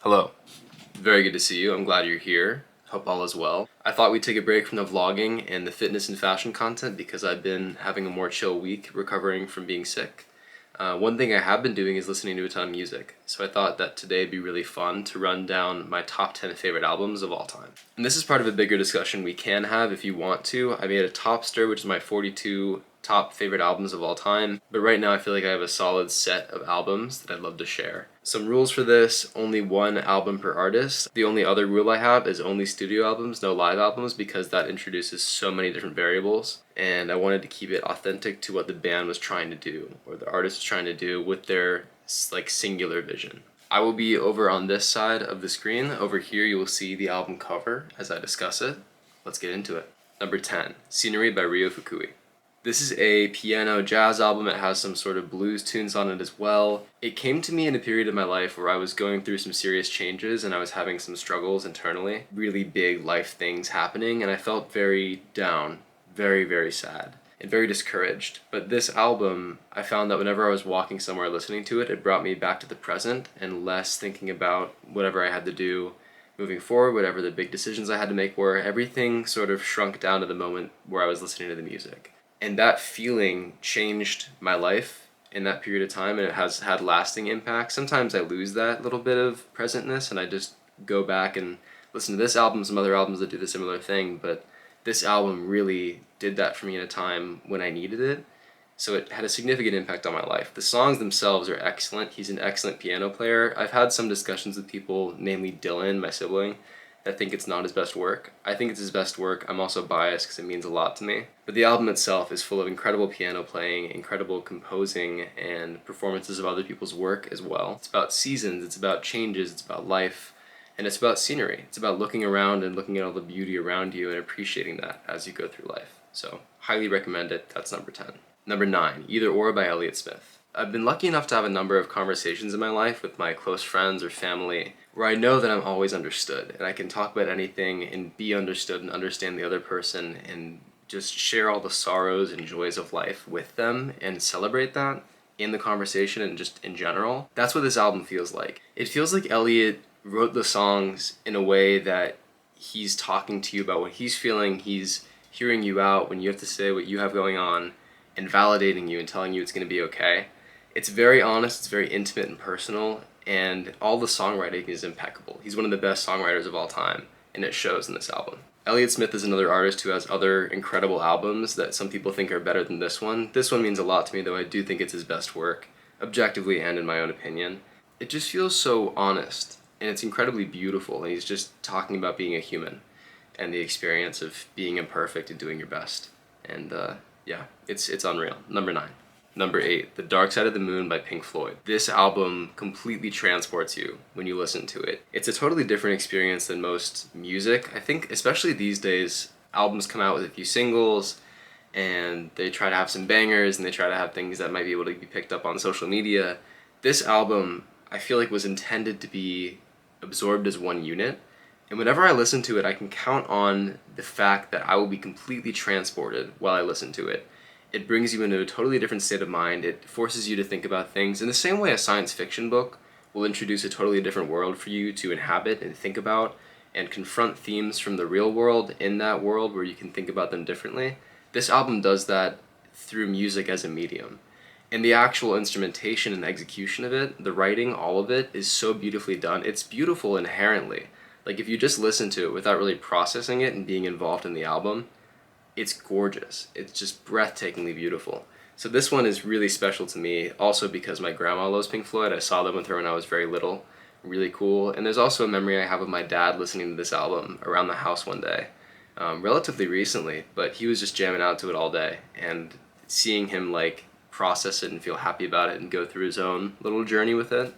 Hello. Very good to see you. I'm glad you're here. Hope all is well. I thought we'd take a break from the vlogging and the fitness and fashion content because I've been having a more chill week recovering from being sick. One thing I have been doing is listening to a ton of music, so I thought that today would be really fun to run down my top 10 favorite albums of all time. And this is part of a bigger discussion we can have if you want to. I made a Topster, which is my 42 top favorite albums of all time, but right now I feel like I have a solid set of albums that I'd love to share. Some rules for this: only one album per artist. The only other rule I have is only studio albums, no live albums, because that introduces so many different variables, and I wanted to keep it authentic to what the band was trying to do, or the artist was trying to do with their singular vision. I will be over on this side of the screen. Over here you will see the album cover as I discuss it. Let's get into it. Number 10, Scenery by Ryo Fukui. This is a piano jazz album. It has some sort of blues tunes on it as well. It came to me in a period of my life where I was going through some serious changes and I was having some struggles internally, really big life things happening, and I felt very down, very, very sad, and very discouraged. But this album, I found that whenever I was walking somewhere listening to it, it brought me back to the present and less thinking about whatever I had to do moving forward, whatever the big decisions I had to make were. Everything sort of shrunk down to the moment where I was listening to the music. And that feeling changed my life in that period of time, and it has had lasting impact. Sometimes I lose that little bit of presentness and I just go back and listen to this album, some other albums that do the similar thing, but this album really did that for me in a time when I needed it. So it had a significant impact on my life. The songs themselves are excellent. He's an excellent piano player. I've had some discussions with people, namely Dylan, my sibling, that think it's not his best work. I think it's his best work. I'm also biased because it means a lot to me. But the album itself is full of incredible piano playing, incredible composing, and performances of other people's work as well. It's about seasons, it's about changes, it's about life, and it's about scenery. It's about looking around and looking at all the beauty around you and appreciating that as you go through life. So, highly recommend it. That's number 10. Number 9, Either Or by Elliott Smith. I've been lucky enough to have a number of conversations in my life with my close friends or family where I know that I'm always understood and I can talk about anything and be understood and understand the other person and just share all the sorrows and joys of life with them and celebrate that in the conversation and just in general. That's what this album feels like. It feels like Elliott wrote the songs in a way that he's talking to you about what he's feeling, he's hearing you out when you have to say what you have going on and validating you and telling you it's going to be okay. It's very honest, it's very intimate and personal, and all the songwriting is impeccable. He's one of the best songwriters of all time, and it shows in this album. Elliott Smith is another artist who has other incredible albums that some people think are better than this one. This one means a lot to me, though I do think it's his best work, objectively and in my own opinion. It just feels so honest, and it's incredibly beautiful, and he's just talking about being a human and the experience of being imperfect and doing your best. And yeah, it's unreal. Number 9. Number 8, The Dark Side of the Moon by Pink Floyd. This album completely transports you when you listen to it. It's a totally different experience than most music. I think, especially these days, albums come out with a few singles, and they try to have some bangers, and they try to have things that might be able to be picked up on social media. This album, I feel like, was intended to be absorbed as one unit, and whenever I listen to it, I can count on the fact that I will be completely transported while I listen to it. It brings you into a totally different state of mind. It forces you to think about things in the same way a science fiction book will introduce a totally different world for you to inhabit and think about and confront themes from the real world in that world where you can think about them differently. This album does that through music as a medium. And the actual instrumentation and execution of it, the writing, all of it is so beautifully done. It's beautiful inherently. Like if you just listen to it without really processing it and being involved in the album, it's gorgeous. It's just breathtakingly beautiful. So this one is really special to me, also because my grandma loves Pink Floyd. I saw them with her when I was very little. Really cool. And there's also a memory I have of my dad listening to this album around the house one day, relatively recently, but he was just jamming out to it all day. And seeing him process it and feel happy about it and go through his own little journey with it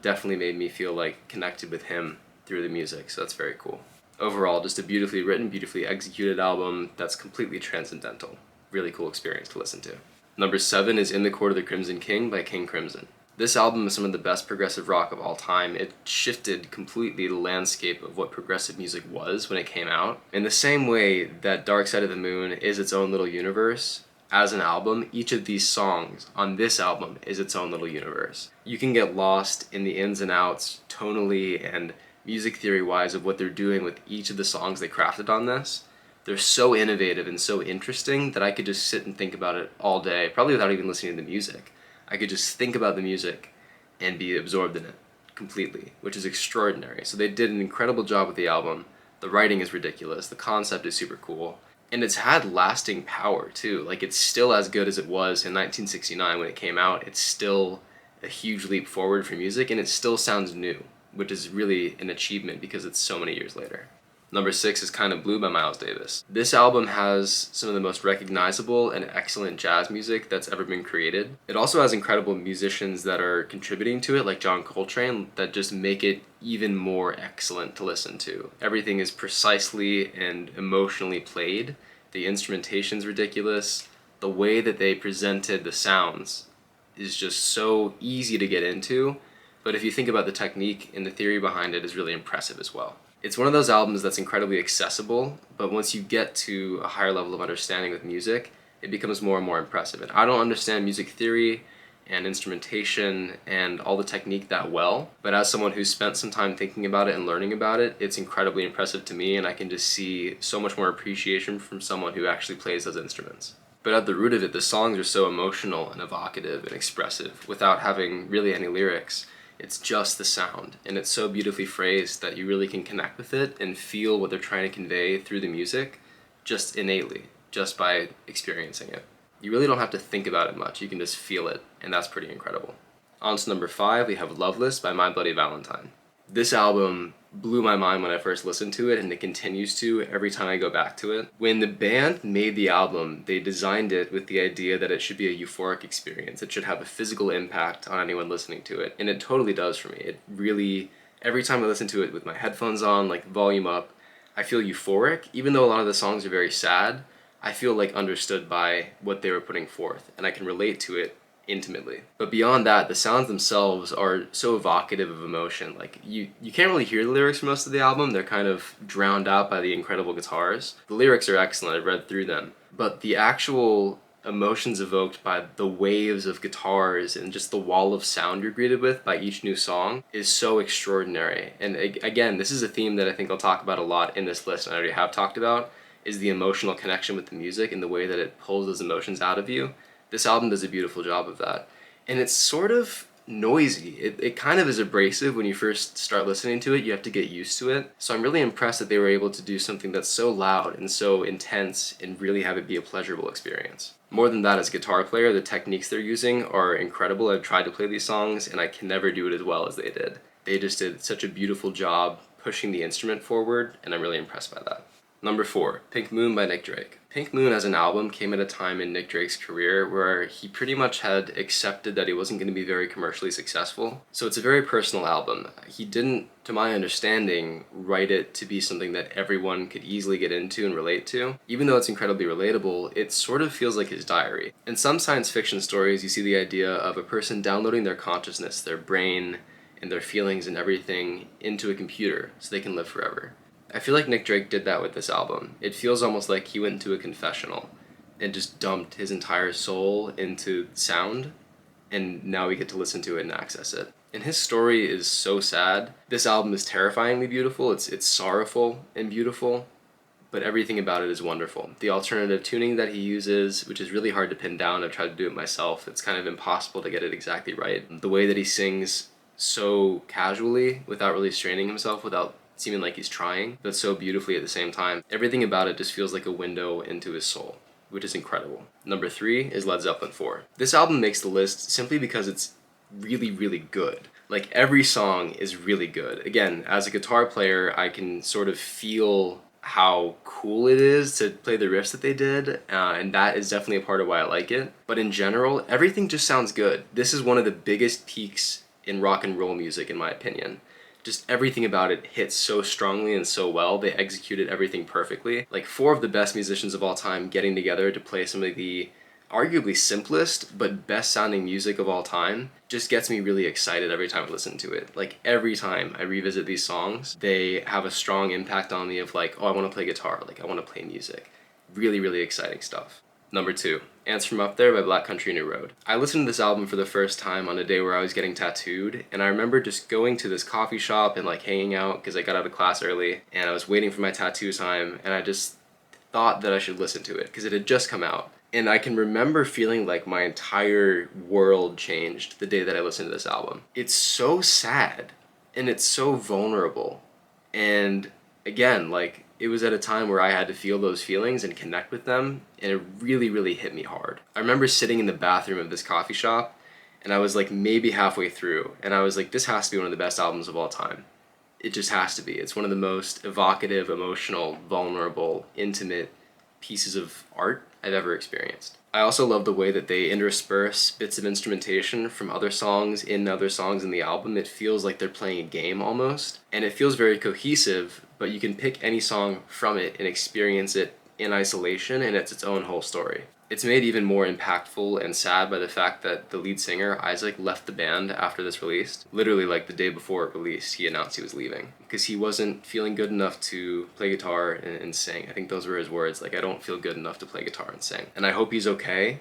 definitely made me feel connected with him through the music. So that's very cool. Overall, just a beautifully written, beautifully executed album that's completely transcendental. Really cool experience to listen to. Number 7 is In the Court of the Crimson King by King Crimson. This album is some of the best progressive rock of all time. It shifted completely the landscape of what progressive music was when it came out. In the same way that Dark Side of the Moon is its own little universe, as an album, each of these songs on this album is its own little universe. You can get lost in the ins and outs, tonally and music theory wise, of what they're doing with each of the songs they crafted on this. They're so innovative and so interesting that I could just sit and think about it all day, probably without even listening to the music. I could just think about the music and be absorbed in it completely, which is extraordinary. So they did an incredible job with the album. The writing is ridiculous, the concept is super cool, and it's had lasting power too. Like, it's still as good as it was in 1969 when it came out. It's still a huge leap forward for music, and it still sounds new, which is really an achievement because it's so many years later. Number 6 is Kind of Blue by Miles Davis. This album has some of the most recognizable and excellent jazz music that's ever been created. It also has incredible musicians that are contributing to it, like John Coltrane, that just make it even more excellent to listen to. Everything is precisely and emotionally played. The instrumentation's ridiculous. The way that they presented the sounds is just so easy to get into, but if you think about the technique and the theory behind it, is really impressive as well. It's one of those albums that's incredibly accessible, but once you get to a higher level of understanding with music, it becomes more and more impressive. And I don't understand music theory and instrumentation and all the technique that well, but as someone who's spent some time thinking about it and learning about it, it's incredibly impressive to me, and I can just see so much more appreciation from someone who actually plays those instruments. But at the root of it, the songs are so emotional and evocative and expressive without having really any lyrics. It's just the sound, and it's so beautifully phrased that you really can connect with it and feel what they're trying to convey through the music just innately, just by experiencing it. You really don't have to think about it much, you can just feel it, and that's pretty incredible. On to number 5, we have Loveless by My Bloody Valentine. This album blew my mind when I first listened to it, and it continues to every time I go back to it. When the band made the album, they designed it with the idea that it should be a euphoric experience. It should have a physical impact on anyone listening to it, and it totally does for me. It really, every time I listen to it with my headphones on, like volume up, I feel euphoric. Even though a lot of the songs are very sad, I feel like understood by what they were putting forth, and I can relate to it intimately. But beyond that, the sounds themselves are so evocative of emotion. Like, you can't really hear the lyrics for most of the album. They're kind of drowned out by the incredible guitars. The lyrics are excellent, I've read through them, but the actual emotions evoked by the waves of guitars and just the wall of sound you're greeted with by each new song is so extraordinary. And again, this is a theme that I think I'll talk about a lot in this list, and I already have talked about, is the emotional connection with the music and the way that it pulls those emotions out of you. This album does a beautiful job of that. And it's sort of noisy. It kind of is abrasive when you first start listening to it. You have to get used to it. So I'm really impressed that they were able to do something that's so loud and so intense and really have it be a pleasurable experience. More than that, as a guitar player, the techniques they're using are incredible. I've tried to play these songs and I can never do it as well as they did. They just did such a beautiful job pushing the instrument forward, and I'm really impressed by that. Number 4, Pink Moon by Nick Drake. Pink Moon as an album came at a time in Nick Drake's career where he pretty much had accepted that he wasn't going to be very commercially successful. So it's a very personal album. He didn't, to my understanding, write it to be something that everyone could easily get into and relate to. Even though it's incredibly relatable, it sort of feels like his diary. In some science fiction stories, you see the idea of a person downloading their consciousness, their brain, and their feelings and everything into a computer so they can live forever. I feel like Nick Drake did that with this album. It feels almost like he went into a confessional and just dumped his entire soul into sound, and now we get to listen to it and access it. And his story is so sad. This album is terrifyingly beautiful. It's sorrowful and beautiful, but everything about it is wonderful. The alternative tuning that he uses, which is really hard to pin down, I've tried to do it myself. It's kind of impossible to get it exactly right. The way that he sings so casually, without really straining himself, without seeming like he's trying, but so beautifully at the same time. Everything about it just feels like a window into his soul, which is incredible. Number 3 is Led Zeppelin 4. This album makes the list simply because it's really, really good. Like, every song is really good. Again, as a guitar player, I can sort of feel how cool it is to play the riffs that they did, and that is definitely a part of why I like it. But in general, everything just sounds good. This is one of the biggest peaks in rock and roll music, in my opinion. Just everything about it hits so strongly and so well. They executed everything perfectly. Like, 4 of the best musicians of all time getting together to play some of the arguably simplest but best sounding music of all time just gets me really excited every time I listen to it. Like, every time I revisit these songs, they have a strong impact on me of like, oh, I want to play guitar, like I want to play music. Really, really exciting stuff. Number 2, Ants from Up There by Black Country New Road. I listened to this album for the first time on a day where I was getting tattooed, and I remember just going to this coffee shop and like hanging out because I got out of class early and I was waiting for my tattoo time, and I just thought that I should listen to it because it had just come out. And I can remember feeling like my entire world changed the day that I listened to this album. It's so sad and it's so vulnerable. And again, like, it was at a time where I had to feel those feelings and connect with them, and it really, really hit me hard. I remember sitting in the bathroom of this coffee shop, and I was like maybe halfway through, and I was like, this has to be one of the best albums of all time. It just has to be. It's one of the most evocative, emotional, vulnerable, intimate pieces of art I've ever experienced. I also love the way that they intersperse bits of instrumentation from other songs in the album. It feels like they're playing a game almost, and it feels very cohesive, but you can pick any song from it and experience it in isolation, and it's its own whole story. It's made even more impactful and sad by the fact that the lead singer, Isaac, left the band after this released. Literally, like, the day before it released, he announced he was leaving because he wasn't feeling good enough to play guitar and sing. I think those were his words, like, I don't feel good enough to play guitar and sing. And I hope he's okay,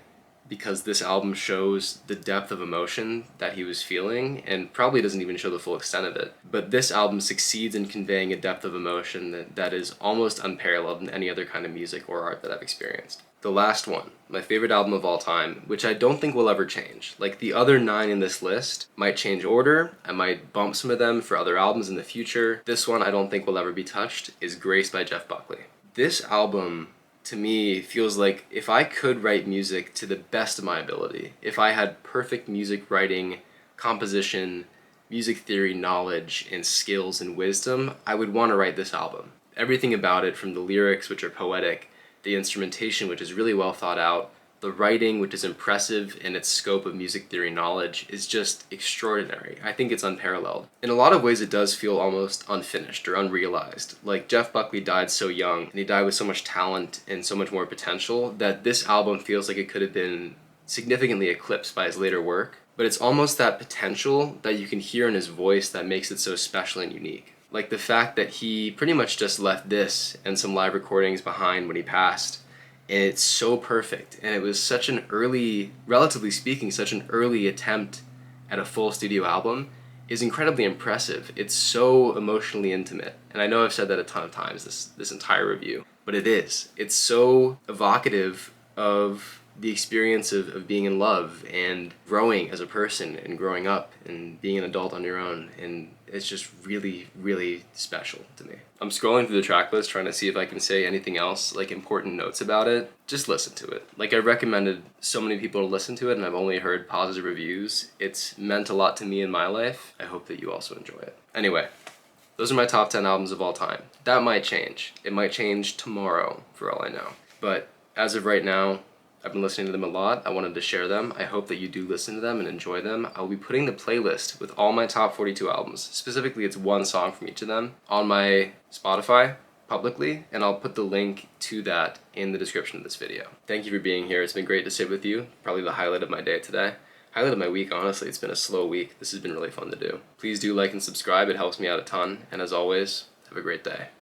because this album shows the depth of emotion that he was feeling and probably doesn't even show the full extent of it. But this album succeeds in conveying a depth of emotion that is almost unparalleled in any other kind of music or art that I've experienced. The last one, my favorite album of all time, which I don't think will ever change. Like, the other 9 in this list might change order, I might bump some of them for other albums in the future. This one I don't think will ever be touched, is Grace by Jeff Buckley. This album, to me, feels like if I could write music to the best of my ability, if I had perfect music writing, composition, music theory knowledge, and skills and wisdom, I would want to write this album. Everything about it, from the lyrics, which are poetic, the instrumentation, which is really well thought out, the writing, which is impressive in its scope of music theory knowledge, is just extraordinary. I think it's unparalleled. In a lot of ways, it does feel almost unfinished or unrealized. Like, Jeff Buckley died so young, and he died with so much talent and so much more potential, that this album feels like it could have been significantly eclipsed by his later work. But it's almost that potential that you can hear in his voice that makes it so special and unique. Like, the fact that he pretty much just left this and some live recordings behind when he passed, and it's so perfect. And it was such an early, relatively speaking, such an early attempt at a full studio album, is incredibly impressive. It's so emotionally intimate. And I know I've said that a ton of times this entire review, but it is. It's so evocative of the experience of being in love and growing as a person and growing up and being an adult on your own, and it's just really, really special to me. I'm scrolling through the track list trying to see if I can say anything else, like important notes about it. Just listen to it. Like, I recommended so many people to listen to it, and I've only heard positive reviews. It's meant a lot to me in my life. I hope that you also enjoy it. Anyway, those are my top 10 albums of all time. That might change. It might change tomorrow, for all I know. But as of right now, I've been listening to them a lot. I wanted to share them. I hope that you do listen to them and enjoy them. I'll be putting the playlist with all my top 42 albums, specifically it's one song from each of them, on my Spotify publicly, and I'll put the link to that in the description of this video. Thank you for being here. It's been great to sit with you. Probably the highlight of my day today. Highlight of my week, honestly. It's been a slow week. This has been really fun to do. Please do like and subscribe. It helps me out a ton. And as always, have a great day.